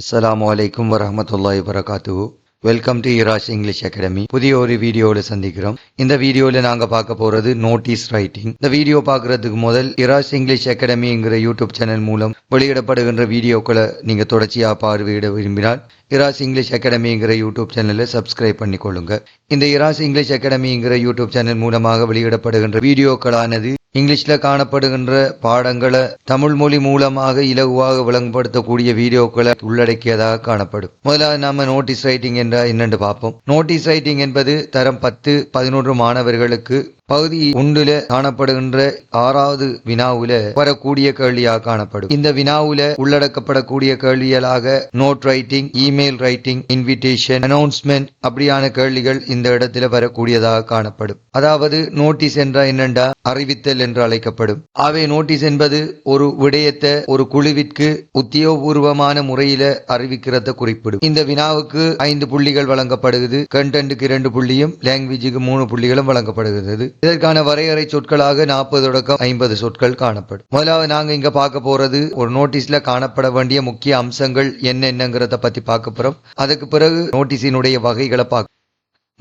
அஸ்ஸலாமு அலைக்கும் வரஹ்மத்துல்லாஹி வபரகாத்துஹு. Welcome to Irash English academy. புதிய ஒரு வீடியோவில் சந்திக்கிறோம். இந்த வீடியோவில் நாங்கள் பார்க்க போகிறது நோட்டீஸ் ரைட்டிங். இந்த வீடியோ பார்க்குறதுக்கு முதல் இராஷ் இங்கிலீஷ் அகாடமிங்கிற யூடியூப் சேனல் மூலம் வெளியிடப்படுகின்ற வீடியோக்களை நீங்கள் தொடர்ச்சியாக பார்வையிட விரும்பினால் இராஷ் இங்கிலீஷ் அகாடமிங்கிற யூடியூப் சேனலை சப்ஸ்கிரைப் பண்ணிக்கொள்ளுங்க. இந்த இராஷ் இங்கிலீஷ் அகாடமிங்கிற யூடியூப் சேனல் மூலமாக வெளியிடப்படுகின்ற வீடியோக்களானது இங்கிலீஷில் காணப்படுகின்ற பாடங்களை தமிழ் மொழி மூலமாக இலகுவாக விளங்கப்படுத்தக்கூடிய வீடியோக்களை உள்ளடக்கியதாக காணப்படும். முதலாவது நாம நோட்டீஸ் ரைட்டிங் என்றால் என்னென்று பார்ப்போம். நோட்டீஸ் ரைட்டிங் என்பது தரம் 10, 11 மாணவர்களுக்கு பகுதி 1 காணப்படுகின்ற 6வது வினாவுல வரக்கூடிய கேள்வியாக காணப்படும். இந்த வினாவுல உள்ளடக்கப்படக்கூடிய கேள்விகளாக note writing, email writing, invitation, announcement அப்படியான கேள்விகள் இந்த இடத்துல வரக்கூடியதாக காணப்படும். அதாவது நோட்டீஸ் என்றால் என்னென்றா அறிவித்தல் என்று அழைக்கப்படும். ஆகவே நோட்டீஸ் என்பது ஒரு விடயத்தை ஒரு குழுவிற்கு உத்தியோகபூர்வமான முறையில அறிவிக்கிறத குறிப்பிடும். இந்த வினாவுக்கு 5 புள்ளிகள் வழங்கப்படுகிறது. கண்டென்ட்டுக்கு 2 புள்ளியும் லாங்குவேஜுக்கு 3 புள்ளிகளும் வழங்கப்படுகிறது. இதற்கான வரையறை சொற்களாக 40 தொடக்கம் 50 சொற்கள் காணப்படும். முதலாவது நாங்க இங்க பார்க்க போறது ஒரு நோட்டீஸ்ல காணப்பட வேண்டிய முக்கிய அம்சங்கள் என்னங்கிறத பத்தி பார்க்க போறோம். அதுக்கு பிறகு நோட்டீஸினுடைய வகைகளை பார்க்க.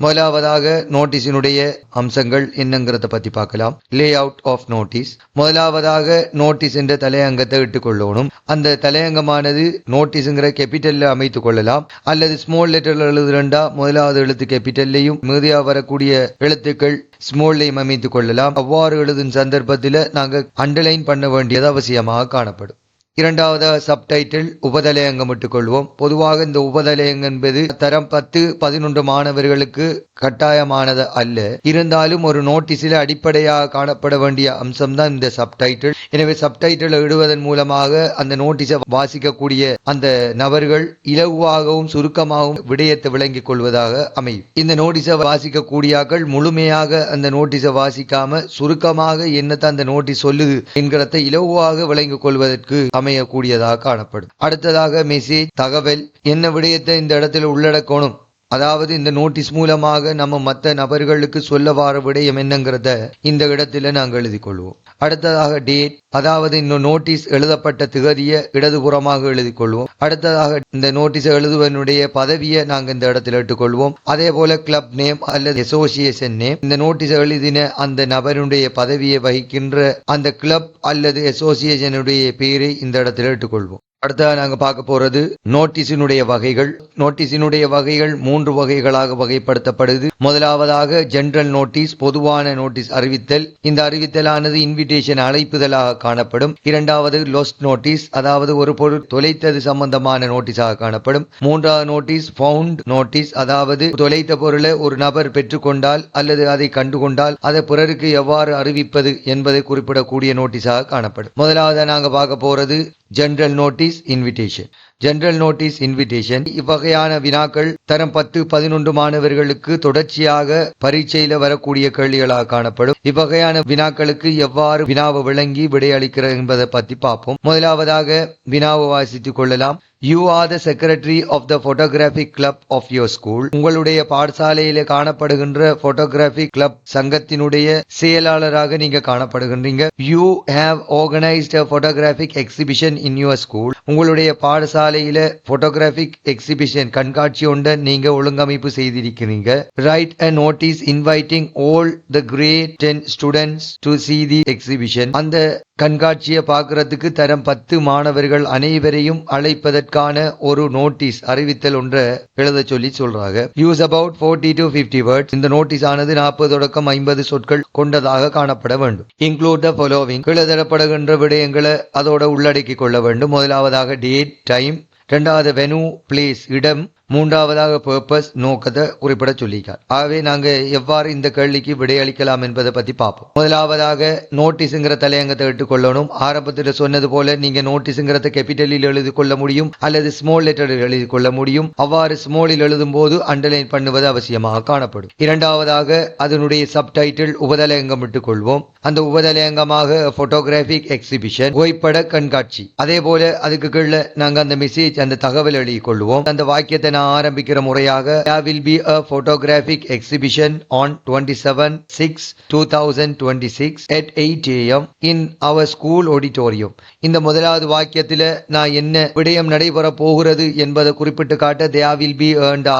முதலாவதாக நோட்டீஸினுடைய அம்சங்கள் என்னங்கிறத பத்தி பார்க்கலாம். Layout of notice. முதலாவதாக நோட்டீஸ் என்ற தலையங்கத்தை இட்டுக்கொள்ளணும். அந்த தலையங்கமானது நோட்டீஸுங்கிற கேபிட்டல்ல அமைத்துக் கொள்ளலாம், அல்லது ஸ்மால் லெட்டர்ல எழுதுறா முதலாவது எழுத்து கேபிட்டல்லையும் மீதியா வரக்கூடிய எழுத்துக்கள் ஸ்மால்லையும் அமைத்துக் கொள்ளலாம். அவ்வாறு எழுதும் சந்தர்ப்பத்தில் நாங்கள் அண்டர்லைன் பண்ண வேண்டியது அவசியமாக காணப்படும். இரண்டாவது சப்டைட்டில், உபதலையங்கம் இட்டுக்கொள்வோம். பொதுவாக இந்த உபதலையங்கம் என்பது தரம் 10, 11 மாணவர்களுக்கு கட்டாயமானது அல்ல. இருந்தாலும் ஒரு நோட்டீஸில் அடிப்படையாக காணப்பட வேண்டிய அம்சம் தான் இந்த சப்டைட்டில். எனவே சப்டைட்டில் இடுவதன் மூலமாக அந்த நோட்டீஸை வாசிக்கக்கூடிய அந்த நபர்கள் இலகுவாகவும் சுருக்கமாகவும் விடயத்தை விளங்கிக் கொள்வதாக அமையும். இந்த நோட்டீஸை வாசிக்கக்கூடியாக்கள் முழுமையாக அந்த நோட்டீஸை வாசிக்காம சுருக்கமாக என்னத்தான் அந்த நோட்டீஸ் சொல்லுது என்கிறத இலகுவாக விளங்கிக் கொள்வதற்கு அமையக்கூடியதாக காணப்படும். அடுத்ததாக மெசேஜ், தகவல். என்ன விடயத்தை இந்த இடத்துல உள்ளடக்கணும், அதாவது இந்த நோட்டீஸ் மூலமாக நம்ம மற்ற நபர்களுக்கு சொல்ல வார விடயம் என்னங்கிறத இந்த இடத்துல நாங்கள் எழுதி கொள்வோம். அடுத்ததாக டேட், அதாவது இந்த நோட்டீஸ் எழுதப்பட்ட திகதியை இடதுபுறமாக எழுதி கொள்வோம். அடுத்ததாக இந்த நோட்டீஸ் எழுதுவதனுடைய பதவியை நாங்கள் இந்த இடத்துல இட்டுக்கொள்வோம். அதே போல கிளப் நேம் அல்லது அசோசியேஷன் நேம், இந்த நோட்டீஸ் எழுதின அந்த நபருடைய பதவியை வகிக்கின்ற அந்த கிளப் அல்லது அசோசியேஷனுடைய பெயரை இந்த இடத்துல இட்டுக்கொள்வோம். அடுத்ததாக நாங்கள் பார்க்க போறது நோட்டீஸினுடைய வகைகள். நோட்டீஸினுடைய வகைகள் 3 வகைகளாக வகைப்படுத்தப்படுது. முதலாவதாக ஜெனரல் நோட்டீஸ், பொதுவான நோட்டீஸ் அறிவித்தல். இந்த அறிவித்தலானது இன்விடேஷன் அழைப்புதலாக காணப்படும். இரண்டாவது லொஸ்ட் நோட்டீஸ், அதாவது ஒரு பொருள் தொலைத்தது சம்பந்தமான நோட்டீஸாக காணப்படும். மூன்றாவது நோட்டீஸ் ஃபவுண்ட் நோட்டீஸ், அதாவது தொலைத்த பொருளை ஒரு நபர் பெற்றுக்கொண்டால் அல்லது அதை கண்டுகொண்டால் அதை பிறருக்கு எவ்வாறு அறிவிப்பது என்பதை குறிப்பிடக்கூடிய நோட்டீஸாக காணப்படும். முதலாவது நாங்கள் பார்க்க போறது general notice invitation. General notice invitation இவ்வகையான வினாக்கள் தரம் 10, 11 மாணவர்களுக்கு தொடர்ச்சியாக பரீட்சையில வரக்கூடிய கேள்விகளாக காணப்படும். இவ்வகையான வினாக்களுக்கு எவ்வாறு வினாவை விளங்கி விடையளிக்கிறது என்பதை பத்தி பார்ப்போம். முதலாவதாக வினாவை வாசித்துக் கொள்ளலாம். You are the secretary of the photographic club of your school. உங்களுடைய பாடசாலையில காணப்படுகின்ற photographic club சங்கத்தினுடைய செயலாளராக நீங்க காணப்படுகின்றீங்க. You have organized a photographic exhibition in your school. உங்களுடைய பாடசாலையில photographic exhibition கண்காட்சி ஒன்றை நீங்க ஒழுங்கமைப்பு செய்திருக்கிறீங்க. Write a notice inviting all the grade 10 students to see the exhibition. அந்த கண்காட்சியை பார்க்கறதுக்கு தரம் 10 மாணவர்கள் அனைவரையும் அழைப்பதற்கான ஒரு நோட்டீஸ் அறிவித்தல் ஒன்றை எழுத சொல்லி சொல்றாங்க. Use about 40 to 50 words. இந்த நோட்டீஸ் ஆனது 40 தொடக்கம் 50 சொற்கள் கொண்டதாக காணப்பட வேண்டும். Include the following. எழுதப்படுகின்ற விடயங்களை அதோட உள்ளடக்கிக் கொள்ள வேண்டும். முதலாவதாக டேட், டைம். இரண்டாவது வெனு, பிளேஸ், இடம். மூன்றாவதாக பர்பஸ், நோக்கத்தை குறிப்பிட சொல்லிக்கார். ஆகவே நாங்க எவ்வாறு இந்த கேள்விக்கு விடையளிக்கலாம் என்பதை பத்தி பார்ப்போம். முதலாவதாக நோட்டீஸுங்கிற தலையங்கத்தை எடுத்துக்கொள்ளணும். ஆரம்பத்தில் சொன்னது போல நீங்க நோட்டீஸுங்கிறத கேபிட்டலில் எழுதி கொள்ள முடியும் அல்லது ஸ்மால் லெட்டரில் எழுதி கொள்ள முடியும். அவ்வாறு ஸ்மாலில் எழுதும் போது அண்டர்லைன் பண்ணுவது அவசியமாக காணப்படும். இரண்டாவதாக அதனுடைய சப்டைட்டில் உபதலையங்கம் இட்டுக் கொள்வோம். அந்த உபதலையங்கமாக போட்டோகிராபிக் எக்ஸிபிஷன், புகைப்பட கண்காட்சி. அதே போல அதுக்கு கீழே நாங்க அந்த மெசேஜ், அந்த தகவல் எழுதி கொள்வோம். அந்த வாக்கியத்தை நான் ஆரம்பிக்கிற முறையாக there will be a photographic exhibition on 27/6/2026 at 8 am in our school auditorium. இந்த முதலாவது வாக்கியத்தில் நான் என்ன விடயம் நடைபெற போகிறது என்பதை குறிப்பிட்டு காட்ட there will be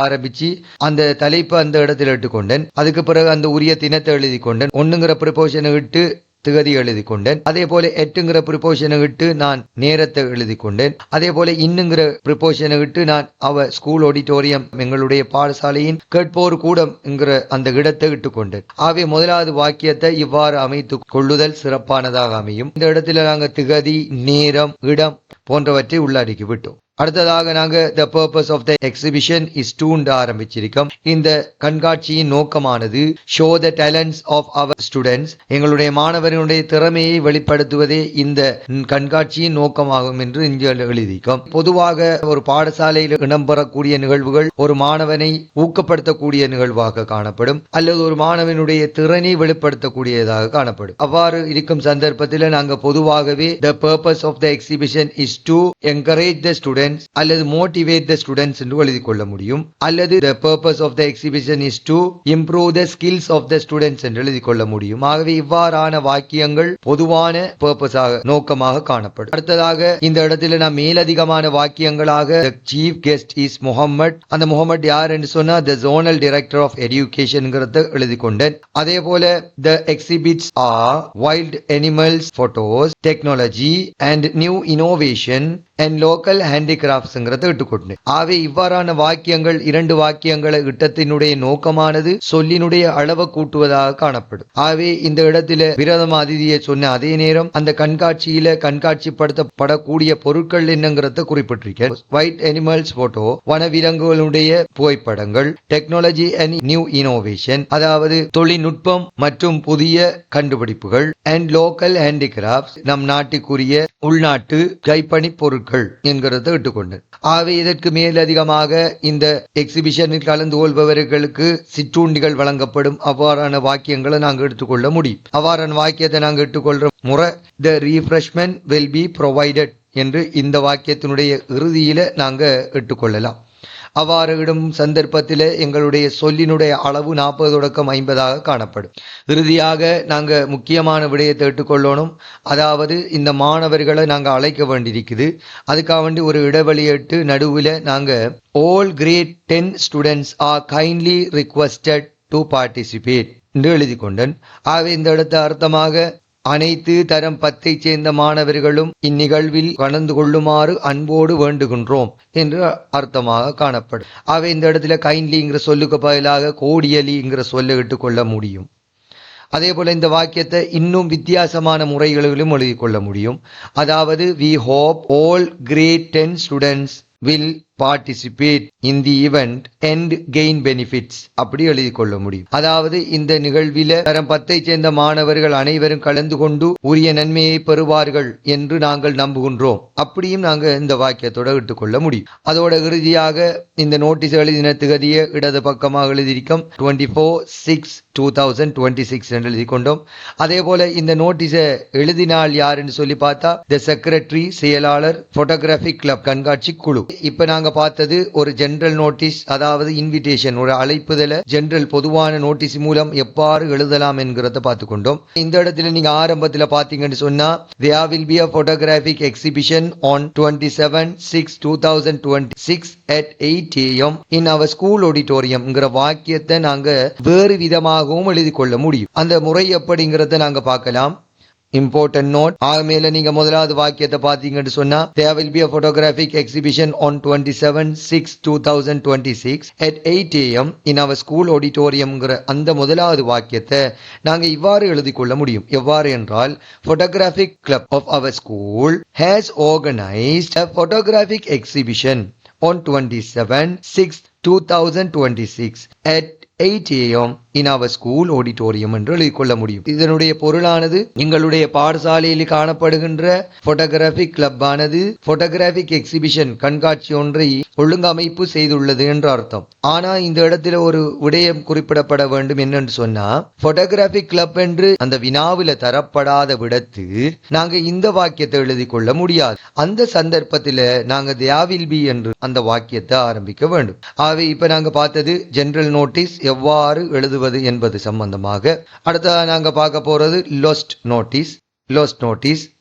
ஆரம்பிச்சு அந்த தலைப்பு அந்த இடத்துல இட்டுக்கொண்டேன். அதுக்கு பிறகு அந்த உரிய தினத்தை எழுதி கொண்டேன். ஒண்ணுங்கிற ப்ரிப்போஷனை விட்டு திகதி எழுதி கொண்டேன். அதே போல 8ங்கிற ப்ரிப்போஷனை விட்டு நான் நேரத்தை எழுதி கொண்டேன். அதே போல இன்னுங்கிற ப்ரிப்போஷனை விட்டு நான் அவ ஸ்கூல் ஆடிட்டோரியம் எங்களுடைய பாடசாலையின் கேட்போர் கூடம் என்கிற அந்த இடத்தை இட்டுக்கொண்டேன். ஆகவே முதலாவது வாக்கியத்தை இவ்வாறு அமைத்து கொள்ளுதல் சிறப்பானதாக அமையும். இந்த இடத்துல நாங்க திகதி, நேரம், இடம் போன்றவற்றை உள்ளடக்கி விட்டோம். அடுத்ததாக நாங்க the purpose of the exhibition is to ஆரம்பிச்சிருக்கோம். இந்த கண்காட்சியின் நோக்கமானது show the talents of our students, எங்களுடைய மாணவர்களுடைய திறமையை வெளிப்படுத்துவதே இந்த கண்காட்சியின் நோக்கமாகும் என்று இங்கே எழுதியிருக்கோம். பொதுவாக ஒரு பாடசாலையில் இடம்பெறக்கூடிய நிகழ்வுகள் ஒரு மாணவனை ஊக்கப்படுத்தக்கூடிய நிகழ்வாக காணப்படும் அல்லது ஒரு மாணவனுடைய திறனை வெளிப்படுத்தக்கூடியதாக காணப்படும். அவ்வாறு இருக்கும் சந்தர்ப்பத்தில் நாங்கள் பொதுவாகவே the purpose of the exhibition is to encourage the students அல்லது motivate the students என்று எழுதி கொள்ள முடியும். அல்லது the purpose of the exhibition is to improve the skills of the students என்று எழுதி கொள்ள முடியும். ஆகவே இவ்வாறான வாக்கியங்கள் பொதுவான purpose-ஆக நோக்கமாக காணப்படும். அடுத்ததாக இந்த இடத்துல நான் மேலதிகமான வாக்கியங்களாக the chief guest is Muhammad, அந்த முகமது யார் என்று சொன்னா the zonal director of education எழுதி கொண்டேன். அதே போல the exhibits are wild animals photos, technology and new innovation and local handicrafts இட்டுக்கொண்டு. ஆகவே இவ்வாறான வாக்கியங்கள் இரண்டு வாக்கியங்களை இட்டத்தினுடைய நோக்கமானது சொல்லினுடைய அளவை கூட்டுவதாக காணப்படும். ஆகவே இந்த இடத்துல விரதம் அதிதியை சொன்ன அதே நேரம் அந்த கண்காட்சியில கண்காட்சிப்படுத்தப்படக்கூடிய பொருட்கள் என்னங்கிறத குறிப்பிட்டிருக்கேன். ஒயிட் அனிமல்ஸ் போட்டோ, வனவிலங்குகளுடைய புகைப்படங்கள், டெக்னாலஜி அண்ட் நியூ இனோவேஷன் அதாவது தொழில்நுட்பம் மற்றும் புதிய கண்டுபிடிப்புகள், அண்ட் லோக்கல் ஹேண்டிகிராப்ட்ஸ் நம் நாட்டுக்குரிய உள்நாட்டு கைப்பணி பொருட்கள் என்கிறத இட்டுக்கொண்டேன். ஆகவே இதற்கு மேலதிகமாக இந்த எக்ஸிபிஷனில் கலந்து கொள்பவர்களுக்கு சிற்றுண்டிகள் வழங்கப்படும். அவ்வாறான வாக்கியங்களை நாங்கள் எடுத்துக்கொள்ள முடியும். அவ்வாறான வாக்கியத்தை நாங்கள் எடுத்துக்கொள்ற முறை the refreshment will be provided என்று இந்த வாக்கியத்தினுடைய இறுதியில நாங்கள் எடுத்துக்கொள்ளலாம். அவ்வாறு இடும் சந்தர்ப்பத்தில் எங்களுடைய சொல்லினுடைய அளவு 40 தொடக்கம் 50 காணப்படும். இறுதியாக நாங்கள் முக்கியமான விடயத்தை எடுத்துக்கொள்ளணும். அதாவது இந்த மாணவர்களை நாங்கள் அழைக்க வேண்டியிருக்குது. அதுக்காக வேண்டி ஒரு இடைவெளியிட்டு நடுவில் நாங்கள் all grade 10 students are kindly requested to participate என்று எழுதி கொண்டேன். ஆகவே இந்த இடத்த அர்த்தமாக அனைத்து தரம் 10ஐ சேர்ந்த மாணவர்களும் இந்நிகழ்வில் கலந்து கொள்ளுமாறு அன்போடு வேண்டுகின்றோம் என்று அர்த்தமாக காணப்படும். ஆகவே இந்த இடத்துல கைண்ட்லிங்கிற சொல்லுக்கு பதிலாக கோடியலிங்கிற சொல்ல இட்டுக்கொள்ள முடியும். அதே போல இந்த வாக்கியத்தை இன்னும் வித்தியாசமான முறைகளிலும் எழுதி கொள்ள முடியும். அதாவது we hope all grade 10 students will participate in the event and gain benefits அப்படி எழுதி கொள்ள முடியும். அதாவது இந்த நிகழ்வில தரம் 10ஐ சேர்ந்த மாணவர்கள் அனைவரும் கலந்து கொண்டு உரிய நன்மையை பெறுவார்கள் என்று நாங்கள் நம்புகின்றோம். அப்படியும் நாங்கள் இந்த வாக்கியத்தோட இட்டுக்கொள்ள முடியும். அதோட இறுதியாக இந்த நோட்டீஸ் எழுதின திகதியை இடது பக்கமாக எழுதியிருக்கோம் 24/6/2026 என்று எழுதி கொண்டோம். அதே போல இந்த நோட்டீஸை எழுதினால் யாருன்னு சொல்லி பார்த்தா த செக்ரட்டரி, செயலாளர், போட்டோகிராபிக் கிளப் கண்காட்சி குழு. இப்ப நாங்க பார்த்தது ஒரு ஜெனரல் நோட்டீஸ், அதாவது இன்விடேஷன், ஒரு அழைப்புதல ஜெனரல் பொதுவான நோட்டீஸ் மூலம் எவ்வாறு எழுதலாம் என்கிறத பார்த்து கொண்டோம். இந்த இடத்துல நீங்க ஆரம்பத்தில் பாத்தீங்கன்னு சொன்னா there will be a photographic exhibition on 27/6/2026 at 8 am in our school auditorium ங்கிற வாக்கியத்தை நாங்க வேறு விதமாகவும் எழுதி கொள்ள முடியும். அந்த முறை எப்படிங்கிறத நாங்க பார்க்கலாம். Important note, மேல நீங்க முதலாவது வாக்கியத்தை பாத்தீங்கன்னு சொன்னா there will be a photographic exhibition on 27/6/2026 at 8 am in our school auditorium ங்கிற அந்த முதலாவது வாக்கியத்தை நாங்க இவ்வாறு எழுதி கொள்ள முடியும். எவ்வாறு என்றால் photographic club of our school has organized a photographic exhibition on 27/6/2026 at 8 am in our school auditorium என்று எழுதிக் கொள்ள முடியும். இதனுடைய பொருளானது எங்களுடைய பாடசாலையில் காணப்படுகின்ற போட்டோகிராபிக் கிளப் ஆனது போட்டோகிராபிக் எக்ஸிபிஷன் கண்காட்சி ஒன்றை ஒழுங்கமைப்பு செய்துள்ளது என்று அர்த்தம். ஆனா இந்த இடத்துல ஒரு விடயம் குறிப்பிடப்பட வேண்டும் என்னன்னு சொன்னா, போட்டோகிராபிக் கிளப் என்று அந்த வினாவில தரப்படாத விடத்து நாங்க இந்த வாக்கியத்தை எழுதி கொள்ள முடியாது. அந்த சந்தர்ப்பத்தில் நாங்க there will be என்று அந்த வாக்கியத்தை ஆரம்பிக்க வேண்டும். ஆகவே இப்ப நாங்க பார்த்தது ஜெனரல் நோட்டீஸ் எவ்வாறு எழுதுவது என்பது சம்பந்தமாக. அடுத்ததாக நாங்க பார்க்க போறது லொஸ்ட் நோட்டீஸ்,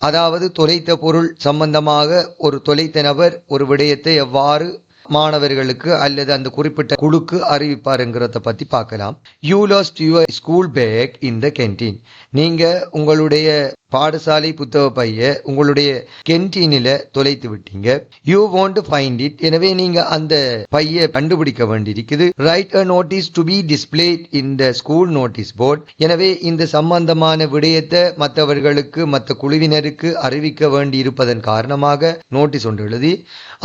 அதாவது தொலைத்த பொருள் சம்பந்தமாக ஒரு தொலைத்த நபர் ஒரு விடயத்தை எவ்வாறு மாணவர்களுக்கு அல்லது அந்த குறிப்பிட்ட குழுக்கு அறிவிப்பாருங்கிறத பத்தி பார்க்கலாம். You lost your school bag in the canteen. நீங்க உங்களுடைய பாடசாலை புத்தக பைய உங்களுடைய கேன்டீனில தொலைத்து விட்டீங்க. You want to find it. எனவே நீங்க அந்த பைய கண்டுபிடிக்க வேண்டியிருக்குது. Write a notice to be displayed in the school notice board. எனவே இந்த சம்பந்தமான விடயத்தை மற்றவர்களுக்கு மற்ற குழுவினருக்கு அறிவிக்க வேண்டி இருப்பதன் காரணமாக நோட்டீஸ் ஒன்று எழுதி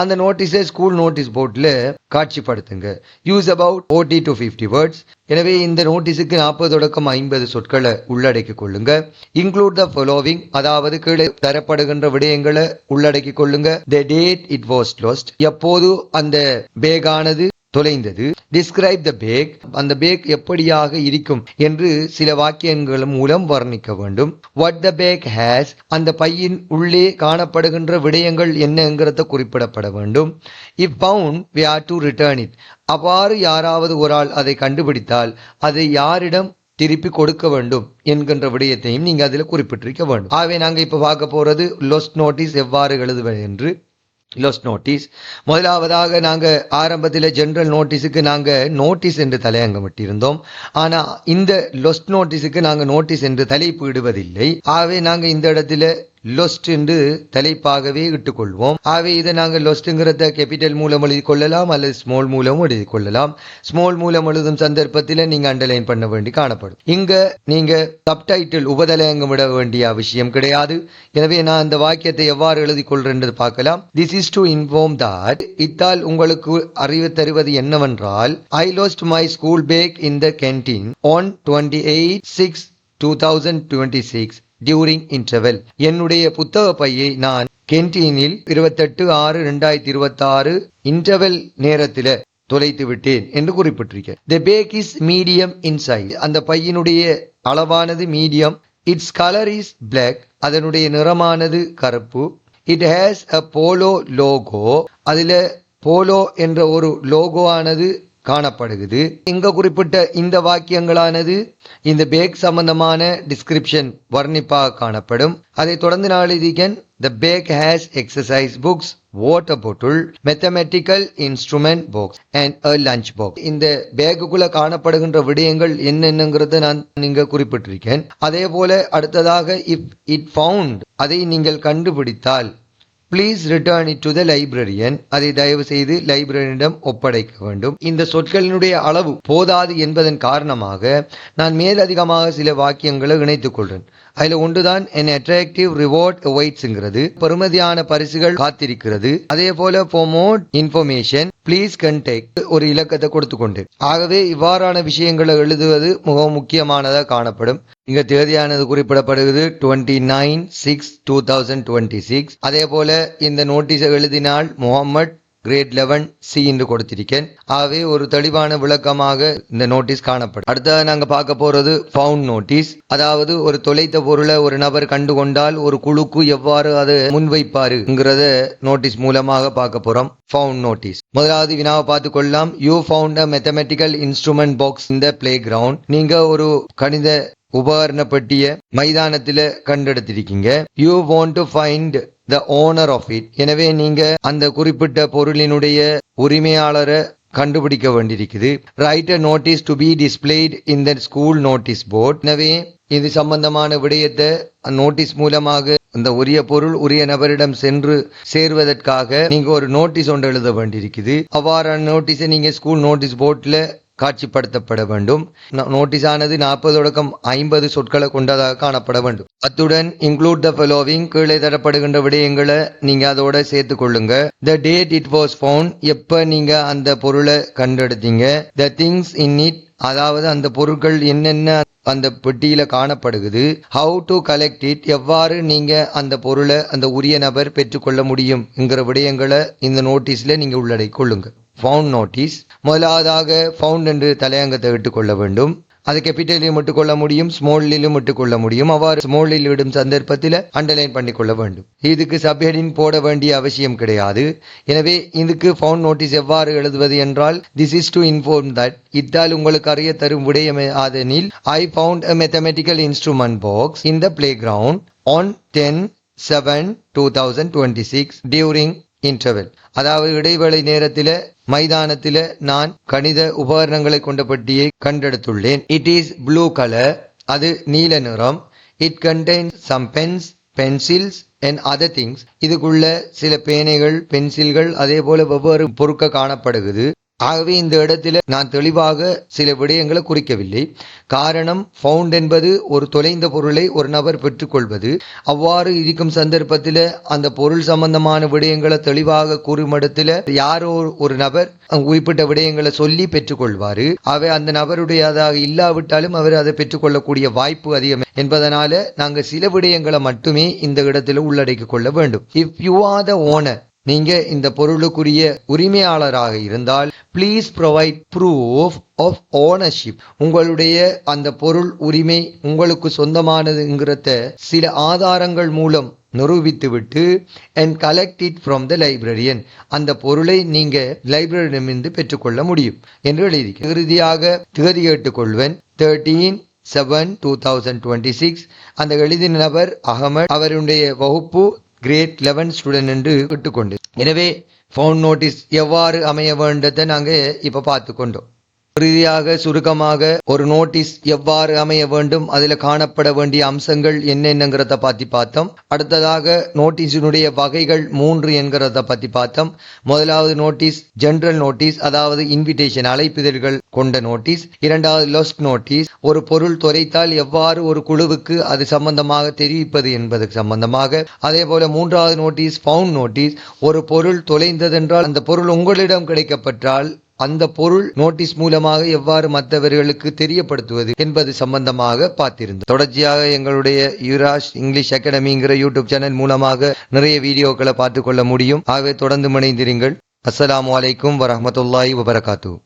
அந்த நோட்டீஸை ஸ்கூல் நோட்டீஸ் போர்ட்ல காட்சிப்படுத்துங்க. Use about 40 to 50 words. எனவே இந்த நோட்டீஸுக்கு 40 தொடக்கம் 50 சொற்களை உள்ளடக்கிக் கொள்ளுங்க. இன்க்ளூட் த ஃபாலோவிங், அதாவது கீழே தரப்படுகின்ற விடயங்களை உள்ளடக்கிக் கொள்ளுங்க. The date it was last, எப்போது அந்த பேகானது தொலைந்தது. டிஸ்கிரைப் த பேக், அந்த பேக் எப்படியாக இருக்கும் என்று சில வாக்கியங்கள் மூலம் வர்ணிக்க வேண்டும். வாட் த பேக் ஹேஸ், அந்த பையின் உள்ளே காணப்படுகின்ற விடயங்கள் என்னங்கிறத குறிப்பிடப்பட வேண்டும். If found we are to return it, அவ்வாறு யாராவது ஒரு ஆள் அதை கண்டுபிடித்தால் அதை யாரிடம் திருப்பி கொடுக்க வேண்டும் என்கின்ற விடயத்தையும் நீங்க அதில் குறிப்பிட்டிருக்க வேண்டும். ஆகவே நாங்க இப்ப பார்க்க போறது லொஸ்ட் நோட்டீஸ் எவ்வாறு எழுதுவது என்று. லொஸ்ட் நோட்டீஸ் முதலாவதாக நாங்க ஆரம்பத்தில் ஜெனரல் நோட்டீஸுக்கு நாங்க நோட்டீஸ் என்று தலையங்கம் விட்டிருந்தோம். ஆனா இந்த லொஸ்ட் நோட்டீஸுக்கு நாங்க நோட்டீஸ் என்று தலைப்பு இடுவதில்லை. ஆகவே நாங்க இந்த இடத்துல லொஸ்ட் என்று தலைப்பாகவே இட்டுக்கொள்வோம். ஆகவே இதை நாங்கள் லொஸ்ட்ங்கிறத கேபிட்டல் மூலம் எழுதி கொள்ளலாம் அல்லது ஸ்மால் மூலமும் எழுதி கொள்ளலாம். ஸ்மால் மூலம் எழுதும் சந்தர்ப்பத்தில் நீங்க அண்டர்லைன் பண்ண வேண்டி காணப்படும். இங்க நீங்க சப்டைட்டில் உபதலையங்கம் விட வேண்டிய அவசியம் கிடையாது. எனவே நான் அந்த வாக்கியத்தை எவ்வாறு எழுதி கொள்றேன் பார்க்கலாம். This is to inform that, இத்தால் உங்களுக்கு அறிவு தருவது என்னவென்றால், I lost my school bag in the canteen on 28/6/2026 during interval. என்னுடைய புத்தக பையை நான் கேன்டீனில் 28/6/2026 இன்டர்வெல் நேரத்தில் தொலைத்து விட்டேன் என்று குறிப்பிட்டிருக்கேன். The bag is medium in size, அந்த பையினுடைய அளவானது medium. Its colour is black, அதனுடைய நிறமானது கருப்பு. It has a polo logo, அதுல போலோ என்ற ஒரு லோகோ ஆனது காணப்படுகிறது. இங்க குறிப்பிட்ட இந்த வாக்கியங்களானது இந்த பேக் சம்பந்தமான டிஸ்கிரிப்ஷன் வர்ணிப்பாக காணப்படும். அதை தொடர்ந்து நாளிதிகன் the bag has exercise books, water bottle, mathematical instrument box and a lunch box. இந்த பேக்குள்ள காணப்படுகின்ற விடயங்கள் என்னென்னங்கிறத நான் நீங்க குறிப்பிட்டிருக்கேன். அதே போல அடுத்ததாக if it found, அதை நீங்கள் கண்டுபிடித்தால் Please return it to the librarian, அதை தயவு செய்து லைப்ரரியனிடம் ஒப்படைக்க வேண்டும். இந்த சொற்களினுடைய அளவு போதாது என்பதன் காரணமாக நான் மேலதிகமாக சில வாக்கியங்களை இணைத்துக் கொள்றேன். அதுல ஒன்றுதான் an attractive reward awaitsங்கிறது, பெறுமதியான பரிசுகள் காத்திருக்கிறது. அதே போல for more information please contact, ஒரு இலக்கத்தை கொடுத்து கொண்டு. ஆகவே இவ்வாறான விஷயங்களை எழுதுவது மிகவும் முக்கியமானதாக காணப்படும். இங்க தேதியானது குறிப்பிடப்படுகிறது 29/6/2026. அதே போல இந்த நோட்டீஸை எழுதினால் முகமது கிரேட் 11 C என்று கொடுத்திருக்கேன். ஆகவே ஒரு தெளிவான விளக்கமாக இந்த நோட்டீஸ் காணப்படும். அடுத்ததாக நாங்க பார்க்க போறது ஃபவுண்ட் நோட்டீஸ், அதாவது ஒரு தொலைத்த பொருளை ஒரு நபர் கண்டுகொண்டால் ஒரு குழுக்கு எவ்வாறு அதை முன்வைப்பாருங்கிறத நோட்டீஸ் மூலமாக பார்க்க போறோம். ஃபவுண்ட் நோட்டீஸ் முதலாவது வினாவை பார்த்து கொள்ளலாம். You found a mathematical instrument box in the play ground. நீங்க ஒரு கணித உபகரண பெட்டிய மைதானத்துல கண்டெடுத்திருக்கீங்க. You want to find the owner of it. எனவே நீங்க அந்த குறிப்பிட்ட பொருளினுடைய உரிமையாளரை கண்டுபிடிக்க வேண்டியிருக்குது. write a notice to be displayed in the school notice board. எனவே இது சம்பந்தமான விடயத்தை நோட்டீஸ் மூலமாக இந்த உரிய பொருள் உரிய நபரிடம் சென்று சேர்வதற்காக நீங்க ஒரு நோட்டீஸ் ஒன்று எழுத வேண்டியிருக்குது. அவ்வாறான நோட்டீஸை நீங்க ஸ்கூல் நோட்டீஸ் போர்ட்ல காட்சிப்படுத்தப்பட வேண்டும். நோட்டீஸ் ஆனது 40 தொடக்கம் 50 சொற்களை கொண்டதாக காணப்பட வேண்டும். அத்துடன் இன்க்ளூட் த ஃபாலோவிங், கீழே தரப்படுகின்ற விடயங்களை நீங்க அதோட சேர்த்து கொள்ளுங்க. The date it was found, எப்ப நீங்க அந்த பொருளை கண்டெடுத்தீங்க. த திங்ஸ் இன் இட், அதாவது அந்த பொருட்கள் என்னென்ன அந்த பெட்டியில காணப்படுகிறது, ஹவு டு கலெக்ட் இட், எவ்வாறு நீங்க அந்த பொருளை அந்த உரிய நபர் பெற்றுக்கொள்ள முடியும் என்கிற விடயங்களை இந்த நோட்டீஸ்ல நீங்க உள்ளடக்கி கொள்ளுங்க. Found notice. முதலாவதாக ஃபவுண்ட் என்று தலையங்கத்தை இட்டுக்கொள்ள வேண்டும். அது கேபிட்டலிலும் இட்டுக்கொள்ள முடியும், ஸ்மாலிலும் இட்டுக்கொள்ள முடியும். அவ்வாறு ஸ்மாலில் விடும் சந்தர்ப்பத்தில் அண்டர்லைன் பண்ணிக்கொள்ள வேண்டும். இதுக்கு சப்ஹெடிங் போட வேண்டிய அவசியம் கிடையாது. எனவே இதுக்கு ஃபவுண்ட் நோட்டீஸ் எவ்வாறு எழுதுவது என்றால், this is to inform that, இத்தால் உங்களுக்கு அறிய தரும் விடயம் அதனில், I found a mathematical instrument box in the playground on 10/7/2026 during interval. அதாவது இடைவேளை நேரத்தில் மைதானத்தில் நான் கணித உபகரணங்களை கொண்ட பெட்டியை கண்டெடுத்துள்ளேன். இட் இஸ் ப்ளூ கலர், அது நீல நிறம். It contains some pens, pencils and other things, இதுக்குள்ள சில பேனைகள், பென்சில்கள், அதே போல வெவ்வேறு பொருட்கள் காணப்படுகிறது. ஆகவே இந்த இடத்துல நான் தெளிவாக சில விடயங்களை குறிக்கவில்லை. காரணம், ஃபவுண்ட் என்பது ஒரு தொலைந்த பொருளை ஒரு நபர் பெற்றுக்கொள்வது. அவ்வாறு இருக்கும் சந்தர்ப்பத்தில் அந்த பொருள் சம்பந்தமான விடயங்களை தெளிவாக கூறும் இடத்துல யாரோ ஒரு நபர் குறிப்பிட்ட விடயங்களை சொல்லி பெற்றுக்கொள்வாரு. அவை அந்த நபருடையதாக இல்லாவிட்டாலும் அவர் அதை பெற்றுக்கொள்ளக்கூடிய வாய்ப்பு அதிகம் என்பதனால நாங்கள் சில விடயங்களை மட்டுமே இந்த இடத்துல உள்ளடக்கிக் கொள்ள வேண்டும். If you are the owner, நீங்க இந்த பொருளுக்குரிய உரிமையாளராக இருந்தால், please provide proof of ownership. உங்களுடைய அந்த பொருள் உரிமை உங்களுக்கு சொந்தமானதுங்கிறத சில ஆதாரங்கள் மூலம் நிரூபித்துவிட்டு, and collect it from the librarian, அந்த பொருளை நீங்க லைப்ரரியிடமிருந்து பெற்றுக்கொள்ள முடியும் என்று எழுதியிருக்கிறேன். இறுதியாக திகதி கேட்டுக்கொள்வேன். 13/7/2026. அந்த எழுதின நபர் அகமது, அவருடைய வகுப்பு கிரேட் 11 ஸ்டூடெண்ட் என்று இட்டுக்கொண்டு. எனவே ஃபவுண்ட் நோட்டீஸ் எவ்வாறு அமைய வேண்டதை நாங்கள் இப்போ பார்த்து கொண்டோம். இறுதியாக சுருக்கமாக ஒரு நோட்டீஸ் எவ்வாறு அமைய வேண்டும், அதில் காணப்பட வேண்டிய அம்சங்கள் என்னென்னங்கிறத பற்றி பார்த்தோம். அடுத்ததாக நோட்டீஸினுடைய வகைகள் 3 என்கிறத பற்றி பார்த்தோம். முதலாவது நோட்டீஸ் ஜெனரல் நோட்டீஸ், அதாவது இன்விடேஷன், அழைப்பிதழ்கள் கொண்ட நோட்டீஸ். இரண்டாவது லொஸ்ட் நோட்டீஸ், ஒரு பொருள் தொலைத்தால் எவ்வாறு ஒரு குழுவுக்கு அது சம்பந்தமாக தெரிவிப்பது என்பது சம்பந்தமாக. அதே போல மூன்றாவது நோட்டீஸ் ஃபவுண்ட் நோட்டீஸ், ஒரு பொருள் தொலைந்ததென்றால் அந்த பொருள் உங்களிடம் கிடைக்கப்பட்டால் அந்த பொருள் நோட்டீஸ் மூலமாக எவ்வாறு மற்றவர்களுக்கு தெரியப்படுத்துவது என்பது சம்பந்தமாக பார்த்திருந்தோம். தொடர்ச்சியாக எங்களுடைய யுவராஜ் இங்கிலீஷ் அகாடமிங்கிற யூடியூப் சேனல் மூலமாக நிறைய வீடியோக்களை பார்த்து கொள்ள முடியும். ஆகவே தொடர்ந்து இணைந்திருங்கள். அஸ்ஸலாமு அலைக்கும் வரஹ்மத்துல்லாஹி வபரகாத்துஹு.